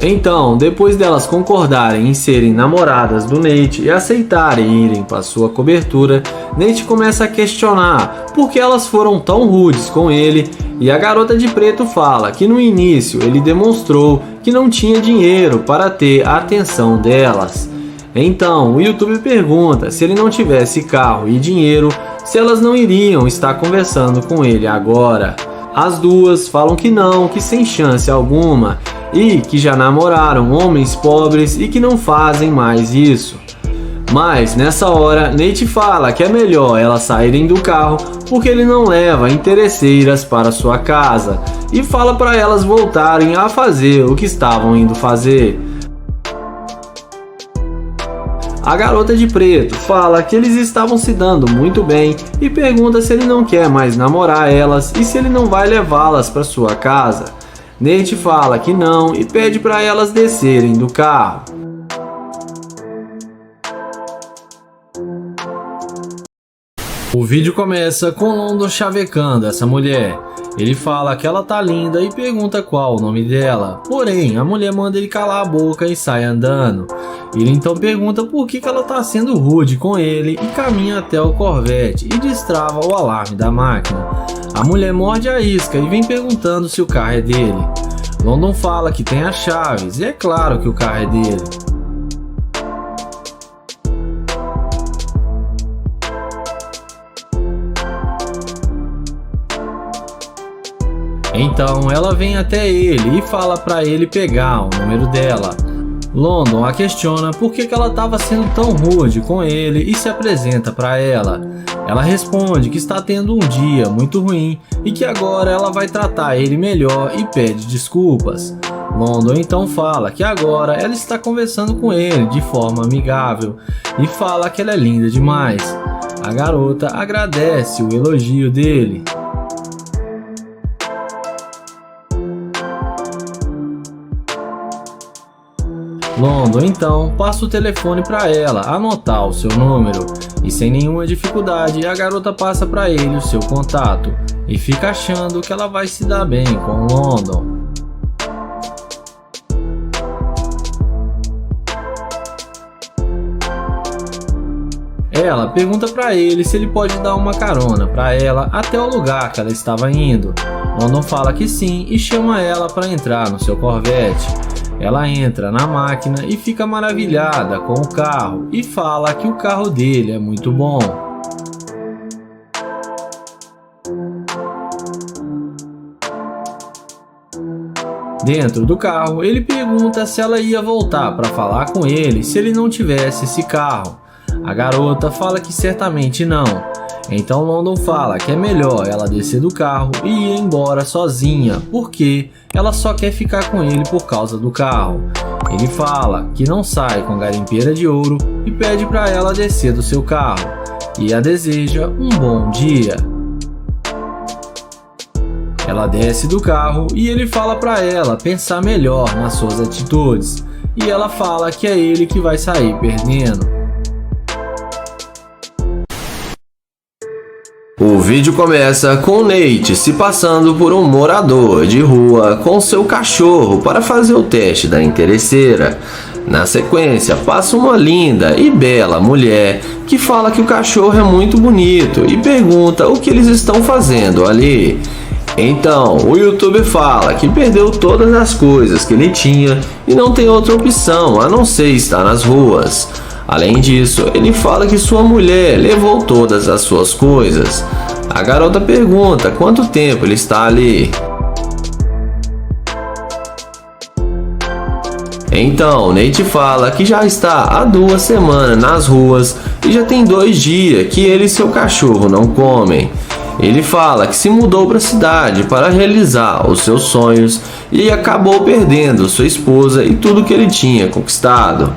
Então, depois delas concordarem em serem namoradas do Nate e aceitarem irem para sua cobertura, Nate começa a questionar por que elas foram tão rudes com ele, e a garota de preto fala que no início ele demonstrou que não tinha dinheiro para ter a atenção delas. Então, o YouTube pergunta se ele não tivesse carro e dinheiro, se elas não iriam estar conversando com ele agora. As duas falam que não, que sem chance alguma, e que já namoraram homens pobres e que não fazem mais isso. Mas nessa hora, Nate fala que é melhor elas saírem do carro porque ele não leva interesseiras para sua casa e fala para elas voltarem a fazer o que estavam indo fazer. A garota de preto fala que eles estavam se dando muito bem e pergunta se ele não quer mais namorar elas e se ele não vai levá-las para sua casa. Nate fala que não e pede para elas descerem do carro. O vídeo começa com London chavecando essa mulher. Ele fala que ela tá linda e pergunta qual o nome dela. Porém, a mulher manda ele calar a boca e sai andando. Ele então pergunta por que ela tá sendo rude com ele e caminha até o Corvette e destrava o alarme da máquina. A mulher morde a isca e vem perguntando se o carro é dele. London fala que tem as chaves e é claro que o carro é dele. Então ela vem até ele e fala para ele pegar o número dela. London a questiona por que ela estava sendo tão rude com ele e se apresenta para ela. Ela responde que está tendo um dia muito ruim e que agora ela vai tratar ele melhor e pede desculpas. London então fala que agora ela está conversando com ele de forma amigável e fala que ela é linda demais. A garota agradece o elogio dele. London então passa o telefone para ela anotar o seu número e sem nenhuma dificuldade a garota passa para ele o seu contato e fica achando que ela vai se dar bem com London. Ela pergunta para ele se ele pode dar uma carona para ela até o lugar que ela estava indo. London fala que sim e chama ela para entrar no seu Corvette. Ela entra na máquina e fica maravilhada com o carro e fala que o carro dele é muito bom. Dentro do carro, ele pergunta se ela ia voltar para falar com ele se ele não tivesse esse carro. A garota fala que certamente não. Então London fala que é melhor ela descer do carro e ir embora sozinha, porque ela só quer ficar com ele por causa do carro. Ele fala que não sai com a garimpeira de ouro e pede para ela descer do seu carro e a deseja um bom dia. Ela desce do carro e ele fala para ela pensar melhor nas suas atitudes e ela fala que é ele que vai sair perdendo. O vídeo começa com Nate se passando por um morador de rua com seu cachorro para fazer o teste da interesseira. Na sequência, passa uma linda e bela mulher que fala que o cachorro é muito bonito e pergunta o que eles estão fazendo ali. Então, o youtuber fala que perdeu todas as coisas que ele tinha e não tem outra opção a não ser estar nas ruas. Além disso, ele fala que sua mulher levou todas as suas coisas. A garota pergunta quanto tempo ele está ali. Então, Nate fala que já está há 2 semanas nas ruas e já tem 2 dias que ele e seu cachorro não comem. Ele fala que se mudou para a cidade para realizar os seus sonhos e acabou perdendo sua esposa e tudo que ele tinha conquistado.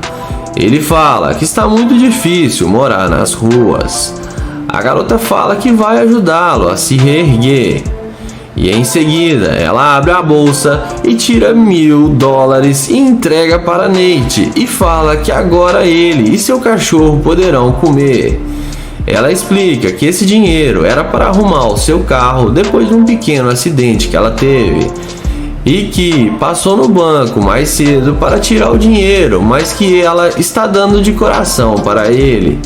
Ele fala que está muito difícil morar nas ruas. A garota fala que vai ajudá-lo a se reerguer. E em seguida, ela abre a bolsa e tira $1000 e entrega para Nate e fala que agora ele e seu cachorro poderão comer. Ela explica que esse dinheiro era para arrumar o seu carro depois de um pequeno acidente que ela teve. E que passou no banco mais cedo para tirar o dinheiro, mas que ela está dando de coração para ele.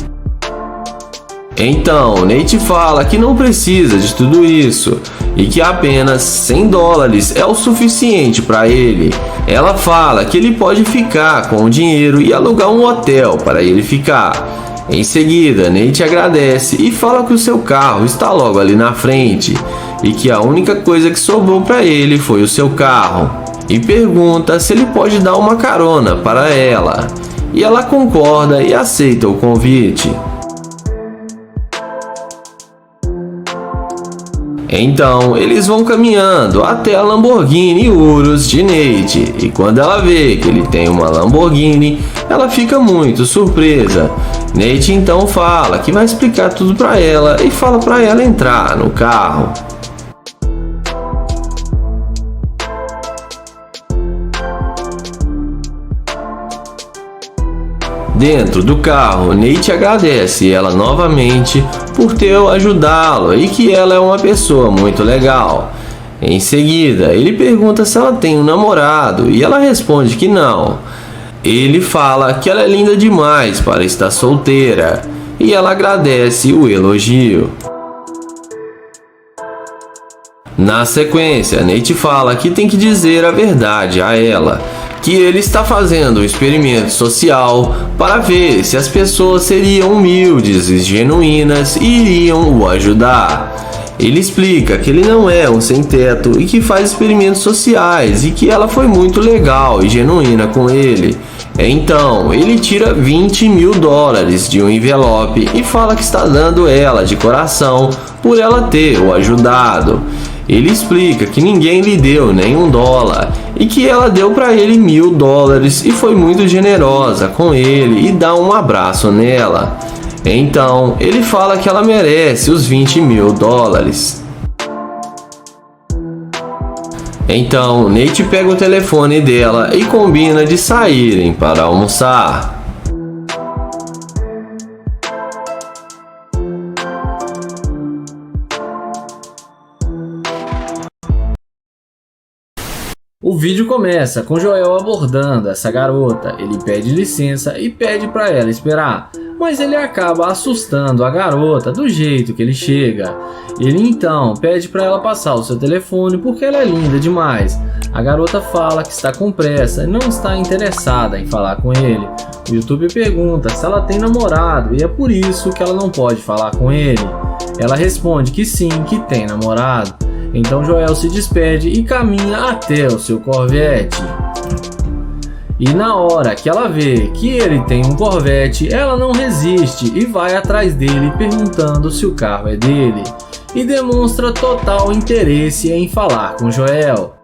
Então, Nate fala que não precisa de tudo isso e que apenas $100 é o suficiente para ele. Ela fala que ele pode ficar com o dinheiro e alugar um hotel para ele ficar. Em seguida, Nate agradece e fala que o seu carro está logo ali na frente e que a única coisa que sobrou para ele foi o seu carro. E pergunta se ele pode dar uma carona para ela. E ela concorda e aceita o convite. Então, eles vão caminhando até a Lamborghini Urus de Nate. E quando ela vê que ele tem uma Lamborghini, ela fica muito surpresa. Nate então fala que vai explicar tudo para ela e fala para ela entrar no carro. Dentro do carro, Nate agradece ela novamente por ter ajudá-lo e que ela é uma pessoa muito legal. Em seguida, ele pergunta se ela tem um namorado e ela responde que não. Ele fala que ela é linda demais para estar solteira e ela agradece o elogio. Na sequência, Nate fala que tem que dizer a verdade a ela, que ele está fazendo um experimento social para ver se as pessoas seriam humildes e genuínas e iriam o ajudar. Ele explica que ele não é um sem-teto e que faz experimentos sociais e que ela foi muito legal e genuína com ele. Então, ele tira $20.000 de um envelope e fala que está dando ela de coração por ela ter o ajudado. Ele explica que ninguém lhe deu nenhum dólar e que ela deu para ele $1.000 e foi muito generosa com ele e dá um abraço nela. Então, ele fala que ela merece os $20.000. Então Nate pega o telefone dela e combina de saírem para almoçar. O vídeo começa com Joel abordando essa garota. Ele pede licença e pede para ela esperar, mas ele acaba assustando a garota do jeito que ele chega. Ele então pede para ela passar o seu telefone porque ela é linda demais. A garota fala que está com pressa e não está interessada em falar com ele. O YouTube pergunta se ela tem namorado e é por isso que ela não pode falar com ele. Ela responde que sim, que tem namorado. Então Joel se despede e caminha até o seu Corvette. E na hora que ela vê que ele tem um Corvette, ela não resiste e vai atrás dele perguntando se o carro é dele. E demonstra total interesse em falar com Joel.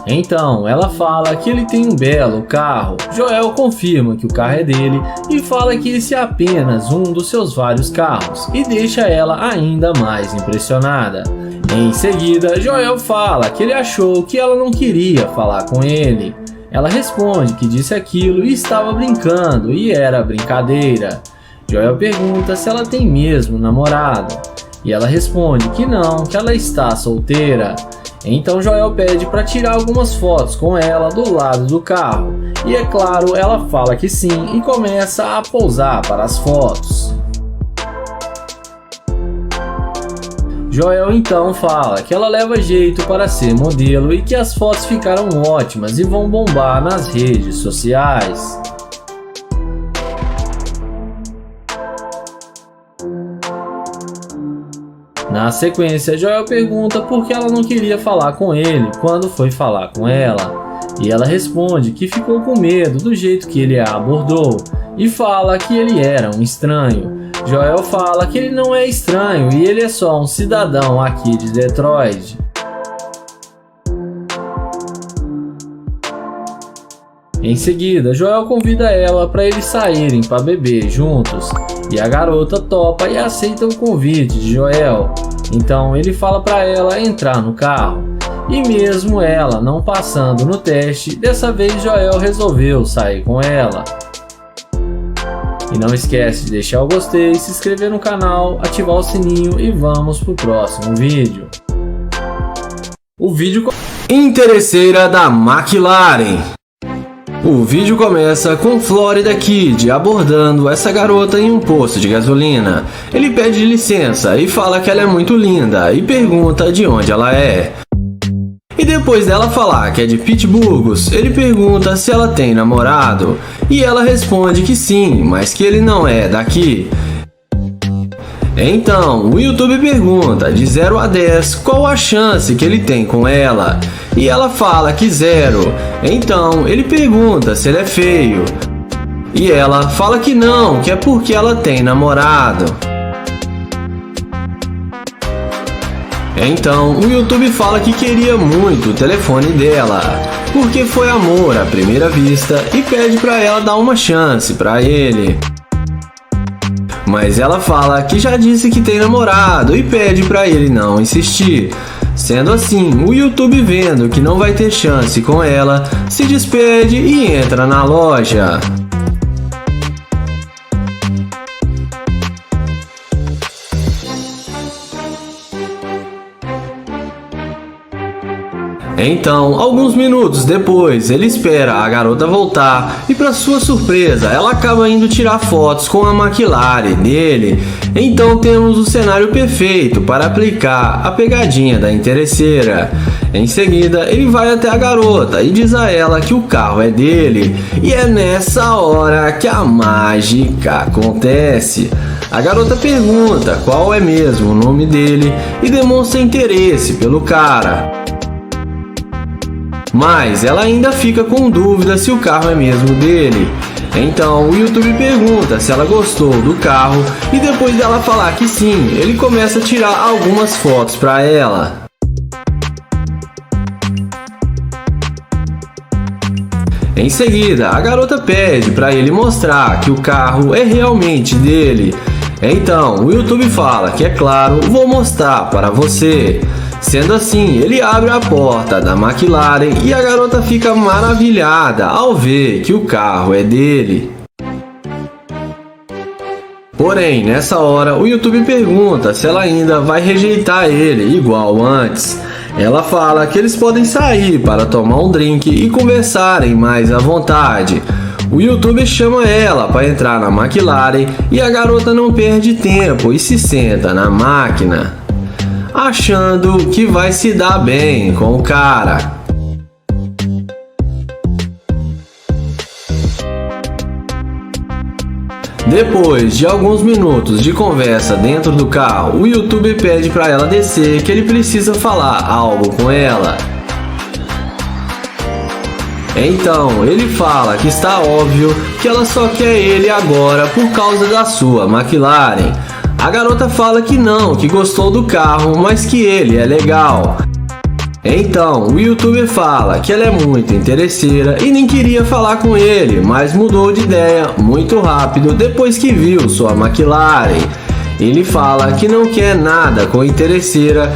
Então ela fala que ele tem um belo carro. Joel confirma que o carro é dele e fala que esse é apenas um dos seus vários carros e deixa ela ainda mais impressionada. Em seguida, Joel fala que ele achou que ela não queria falar com ele. Ela responde que disse aquilo e estava brincando e era brincadeira. Joel pergunta se ela tem mesmo namorado e ela responde que não, que ela está solteira. Então Joel pede para tirar algumas fotos com ela do lado do carro. E é claro, ela fala que sim e começa a pousar para as fotos. Joel então fala que ela leva jeito para ser modelo e que as fotos ficaram ótimas e vão bombar nas redes sociais. Na sequência, Joel pergunta por que ela não queria falar com ele quando foi falar com ela. E ela responde que ficou com medo do jeito que ele a abordou e fala que ele era um estranho. Joel fala que ele não é estranho e ele é só um cidadão aqui de Detroit. Em seguida, Joel convida ela para eles saírem para beber juntos, e a garota topa e aceita o convite de Joel. Então ele fala para ela entrar no carro, e mesmo ela não passando no teste, dessa vez Joel resolveu sair com ela. E não esquece de deixar o gostei, se inscrever no canal, ativar o sininho e vamos pro próximo vídeo. O vídeo Interesseira da McLaren. O vídeo começa com Florida Kid abordando essa garota em um posto de gasolina. Ele pede licença e fala que ela é muito linda e pergunta de onde ela é. E depois dela falar que é de Pittsburgh, ele pergunta se ela tem namorado. E ela responde que sim, mas que ele não é daqui. Então, o YouTube pergunta de 0 a 10 qual a chance que ele tem com ela. E ela fala que 0. Então, ele pergunta se ele é feio. E ela fala que não, que é porque ela tem namorado. Então, o YouTube fala que queria muito o telefone dela, porque foi amor à primeira vista e pede pra ela dar uma chance pra ele. Mas ela fala que já disse que tem namorado e pede pra ele não insistir. Sendo assim, o YouTube vendo que não vai ter chance com ela, se despede e entra na loja. Então, alguns minutos depois, ele espera a garota voltar e, para sua surpresa, ela acaba indo tirar fotos com a McLaren dele. Então temos o cenário perfeito para aplicar a pegadinha da interesseira. Em seguida, ele vai até a garota e diz a ela que o carro é dele. E é nessa hora que a mágica acontece. A garota pergunta qual é mesmo o nome dele e demonstra interesse pelo cara. Mas ela ainda fica com dúvida se o carro é mesmo dele. Então o YouTube pergunta se ela gostou do carro e depois dela falar que sim, ele começa a tirar algumas fotos para ela. Em seguida, a garota pede para ele mostrar que o carro é realmente dele. Então o YouTube fala que é claro, vou mostrar para você. Sendo assim, ele abre a porta da McLaren e a garota fica maravilhada ao ver que o carro é dele. Porém, nessa hora, o YouTube pergunta se ela ainda vai rejeitar ele igual antes. Ela fala que eles podem sair para tomar um drink e conversarem mais à vontade. O YouTube chama ela para entrar na McLaren e a garota não perde tempo e se senta na máquina, achando que vai se dar bem com o cara. Depois de alguns minutos de conversa dentro do carro, o YouTube pede para ela descer que ele precisa falar algo com ela. Então ele fala que está óbvio que ela só quer ele agora por causa da sua McLaren. A garota fala que não, que gostou do carro, mas que ele é legal. Então o YouTuber fala que ela é muito interesseira e nem queria falar com ele, mas mudou de ideia muito rápido depois que viu sua McLaren. Ele fala que não quer nada com interesseira.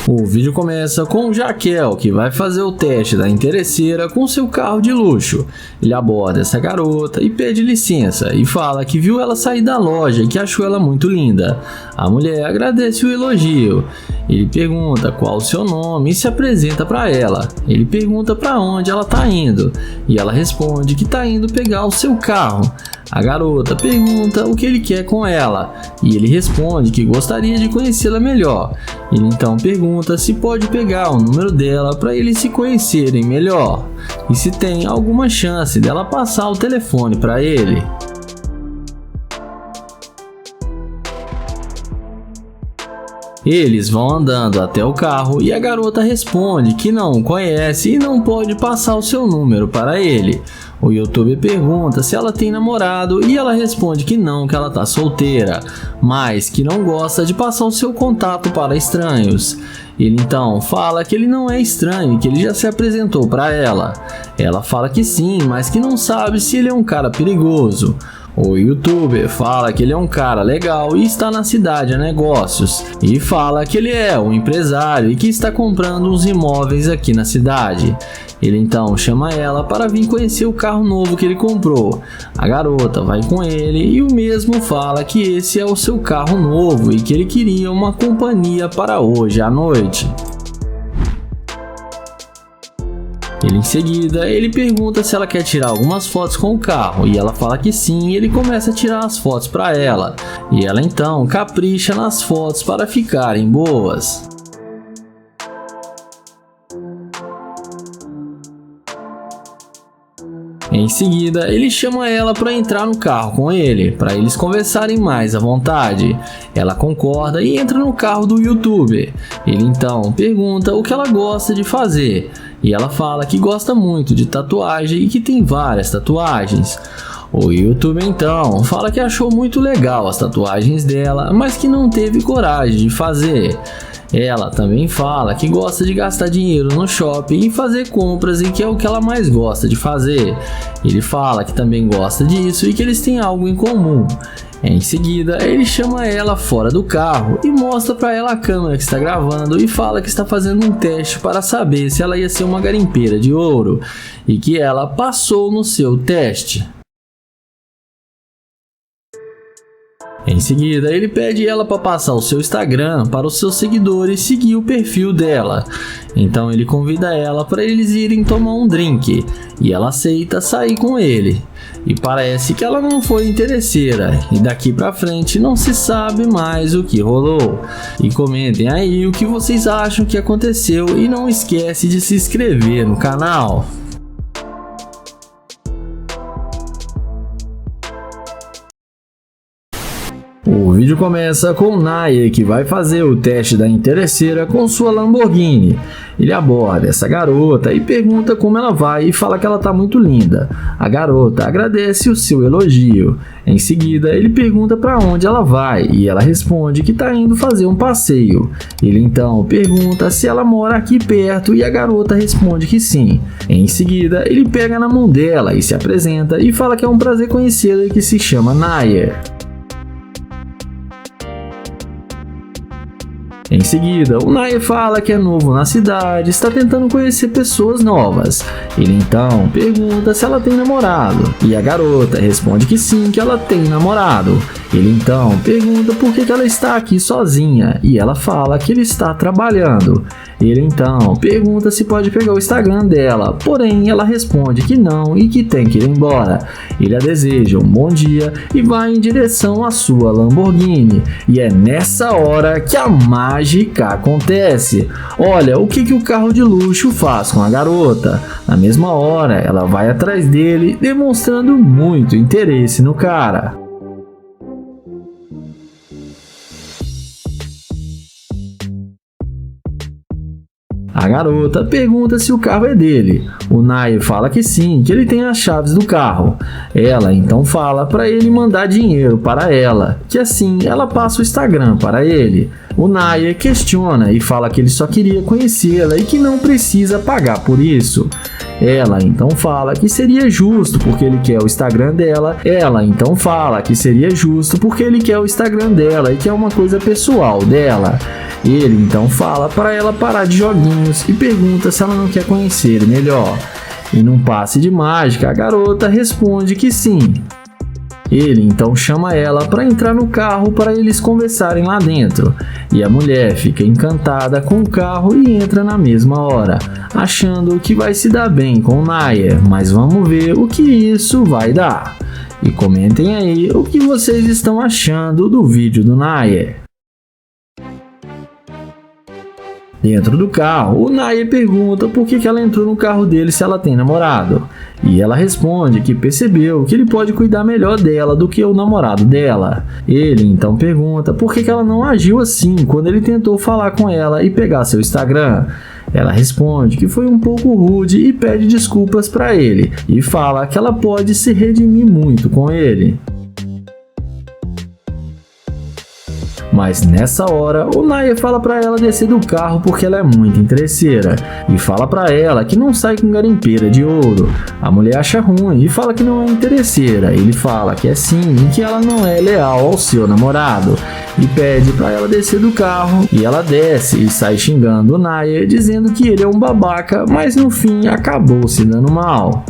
O vídeo começa com o Jaquel, que vai fazer o teste da interesseira com seu carro de luxo. Ele aborda essa garota e pede licença e fala que viu ela sair da loja e que achou ela muito linda. A mulher agradece o elogio. Ele pergunta qual o seu nome e se apresenta para ela. Ele pergunta para onde ela está indo e ela responde que está indo pegar o seu carro. A garota pergunta o que ele quer com ela e ele responde que gostaria de conhecê-la melhor. Ele então pergunta se pode pegar o número dela para eles se conhecerem melhor e se tem alguma chance dela passar o telefone para ele. Eles vão andando até o carro e a garota responde que não o conhece e não pode passar o seu número para ele. O YouTube pergunta se ela tem namorado e ela responde que não, que ela tá solteira, mas que não gosta de passar o seu contato para estranhos. Ele então fala que ele não é estranho e que ele já se apresentou para ela. Ela fala que sim, mas que não sabe se ele é um cara perigoso. O YouTuber fala que ele é um cara legal e está na cidade a negócios, e fala que ele é um empresário e que está comprando uns imóveis aqui na cidade. Ele então chama ela para vir conhecer o carro novo que ele comprou. A garota vai com ele e o mesmo fala que esse é o seu carro novo e que ele queria uma companhia para hoje à noite. Em seguida, ele pergunta se ela quer tirar algumas fotos com o carro e ela fala que sim, e ele começa a tirar as fotos para ela. E ela então capricha nas fotos para ficarem boas. Em seguida, ele chama ela para entrar no carro com ele, para eles conversarem mais à vontade. Ela concorda e entra no carro do YouTuber. Ele então pergunta o que ela gosta de fazer, e ela fala que gosta muito de tatuagem e que tem várias tatuagens. O YouTuber então fala que achou muito legal as tatuagens dela, mas que não teve coragem de fazer. Ela também fala que gosta de gastar dinheiro no shopping e fazer compras e que é o que ela mais gosta de fazer. Ele fala que também gosta disso e que eles têm algo em comum. Em seguida, ele chama ela fora do carro e mostra para ela a câmera que está gravando e fala que está fazendo um teste para saber se ela ia ser uma garimpeira de ouro e que ela passou no seu teste. Em seguida, ele pede ela para passar o seu Instagram para os seus seguidores seguir o perfil dela. Então ele convida ela para eles irem tomar um drink e ela aceita sair com ele. E parece que ela não foi interesseira e daqui pra frente não se sabe mais o que rolou. E comentem aí o que vocês acham que aconteceu e não esquece de se inscrever no canal. O vídeo começa com o Nair, que vai fazer o teste da interesseira com sua Lamborghini. Ele aborda essa garota e pergunta como ela vai e fala que ela tá muito linda. A garota agradece o seu elogio. Em seguida, ele pergunta para onde ela vai e ela responde que tá indo fazer um passeio. Ele então pergunta se ela mora aqui perto e a garota responde que sim. Em seguida, ele pega na mão dela e se apresenta e fala que é um prazer conhecê-la e que se chama Nair. Em seguida, o Nair fala que é novo na cidade, está tentando conhecer pessoas novas. Ele então pergunta se ela tem namorado, e a garota responde que sim, que ela tem namorado. Ele então pergunta por que ela está aqui sozinha, e ela fala que ele está trabalhando. Ele então pergunta se pode pegar o Instagram dela, porém ela responde que não e que tem que ir embora. Ele a deseja um bom dia e vai em direção à sua Lamborghini, e é nessa hora que a mágica acontece. Olha o que o carro de luxo faz com a garota. Na mesma hora, ela vai atrás dele, demonstrando muito interesse no cara. A garota pergunta se o carro é dele. O Nair fala que sim, que ele tem as chaves do carro. Ela então fala para ele mandar dinheiro para ela, que assim ela passa o Instagram para ele. O Nair questiona e fala que ele só queria conhecê-la e que não precisa pagar por isso. Ela então fala que seria justo porque ele quer o Instagram dela. E que é uma coisa pessoal dela. Ele então fala para ela parar de joguinhos e pergunta se ela não quer conhecer ele melhor. E num passe de mágica, a garota responde que sim. Ele então chama ela para entrar no carro para eles conversarem lá dentro. E a mulher fica encantada com o carro e entra na mesma hora, achando que vai se dar bem com o Nair, mas vamos ver o que isso vai dar. E comentem aí o que vocês estão achando do vídeo do Nair. Dentro do carro, o Nair pergunta por que ela entrou no carro dele se ela tem namorado. E ela responde que percebeu que ele pode cuidar melhor dela do que o namorado dela. Ele então pergunta por que ela não agiu assim quando ele tentou falar com ela e pegar seu Instagram. Ela responde que foi um pouco rude e pede desculpas para ele. E fala que ela pode se redimir muito com ele. Mas nessa hora, o Nair fala pra ela descer do carro porque ela é muito interesseira e fala pra ela que não sai com garimpeira de ouro. A mulher acha ruim e fala que não é interesseira. Ele fala que é sim e que ela não é leal ao seu namorado e pede pra ela descer do carro, e ela desce e sai xingando o Nair, dizendo que ele é um babaca, mas no fim acabou se dando mal.